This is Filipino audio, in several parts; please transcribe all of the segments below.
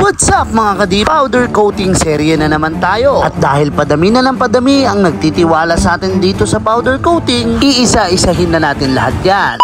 What's up mga kadip? Powder coating serye na naman tayo. At dahil padami na ng padami ang nagtitiwala sa atin dito sa powder coating, iisa-isahin na natin lahat yan.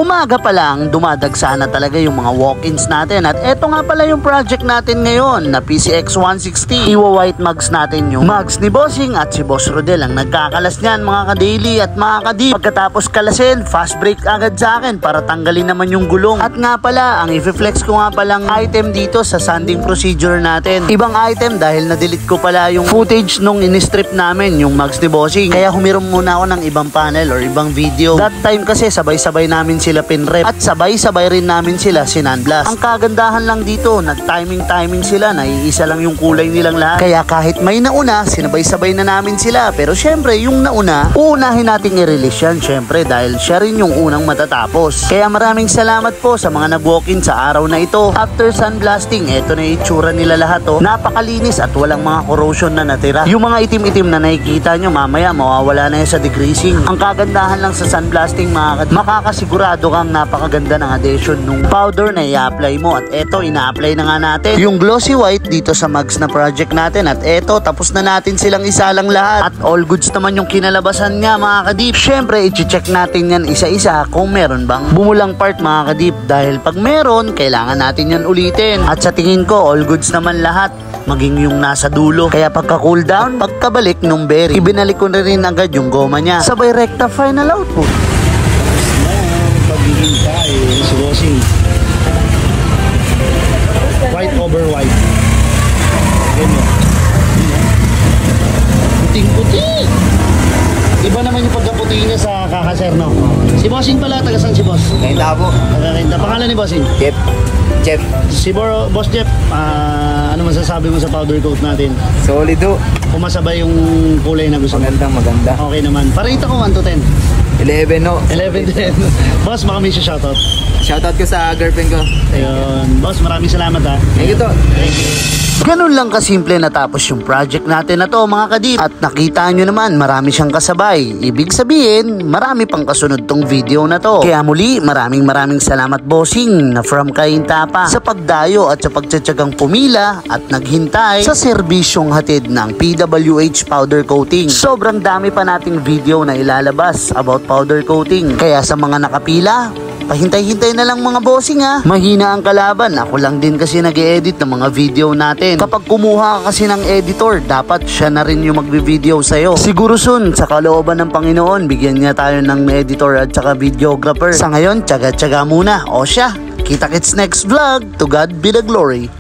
Umaga pa lang, dumadagsa na talaga yung mga walk-ins natin. At eto nga pala yung project natin ngayon na PCX 160. Iwa-white mugs natin yung mugs ni Bossing at si Boss Rodel ang nagkakalas niyan mga ka-daily at mga kadip. Pagkatapos kalasin, fast break agad sa akin para tanggalin naman yung gulong. At nga pala, ang i-flex ko nga palang item dito sa sanding procedure natin. Ibang item dahil na-delete ko pala yung footage nung in-strip namin yung mugs ni Bossing. Kaya humiram muna ako ng ibang panel or ibang video. That time kasi sabay-sabay namin sila pinrep at sabay-sabay rin namin sila sinandblast. Ang kagandahan lang dito, nag-timing sila, naiisa lang yung kulay nilang lahat. Kaya kahit may nauna, sinabay-sabay na namin sila. Pero syempre, yung nauna, uunahin nating i-release yan syempre dahil siya rin yung unang matatapos. Kaya maraming salamat po sa mga nag-walk-in sa araw na ito. After sandblasting, eto na yung itsura nila lahat. Napakalinis at walang mga corrosion na natira. Yung mga itim-itim na nakikita nyo, mamaya mawawala na yan sa degreasing. Ang kagandahan lang sa sandblasting, makakasigurado kang napakaganda ng adhesion nung powder na i-apply mo. At eto, ina-apply na nga natin yung glossy white dito sa mugs na project natin. At eto, tapos na natin silang isalang lahat. At all goods naman yung kinalabasan nga mga kadip. Syempre, i-check natin yan isa-isa kung meron bang bumulang part mga kadip. Dahil pag meron, kailangan natin yan ulitin. At sa tingin ko, all goods naman lahat. Maging yung nasa dulo. Kaya pagka cool down, pagkabalik nung bearing, ibinalik ko na rin agad yung goma niya. Sabay recta final output. Hintay, si Bossing. White over white. Ganyan. Puting-puti. Iba naman yung pagkaputi niya sa kakaser, no? Si Bossing pala, tagasan si Boss? Kainta po. Kainta. Pangalan ni Bossing? Jeff. Si Boss Jeff, ano masasabi mo sa powder coat natin? Solido. Kumasabay yung kulay na gusto mo? Maganda. Okay naman. Parita ko 1 to 10. 11 no. 11 din. Boss, baka may shoutout. Shoutout ko sa girlfriend ko. Ayun. Boss, maraming salamat ha. Thank you to. Thank you. Ganun lang kasimple natapos yung project natin na to mga kadip. At nakita nyo naman marami siyang kasabay. Ibig sabihin marami pang kasunod tong video na to. Kaya muli maraming salamat Bossing na from Kainta pa sa pagdayo at sa pagtsatsagang pumila at naghintay sa serbisyong hatid ng PWH powder coating. Sobrang dami pa nating video na ilalabas about powder coating. Kaya sa mga nakapila, pahintay-hintay na lang mga Bossing ha. Mahina ang kalaban. Ako lang din kasi nag-e-edit ng mga video natin. Kapag kumuha ka kasi ng editor, dapat siya na rin yung magbi-video sa'yo. Siguro soon, sa kalooban ng Panginoon, bigyan niya tayo ng editor at saka videographer. Sa ngayon, tsaga-tsaga muna. O siya, kita-kits next vlog. To God be the glory.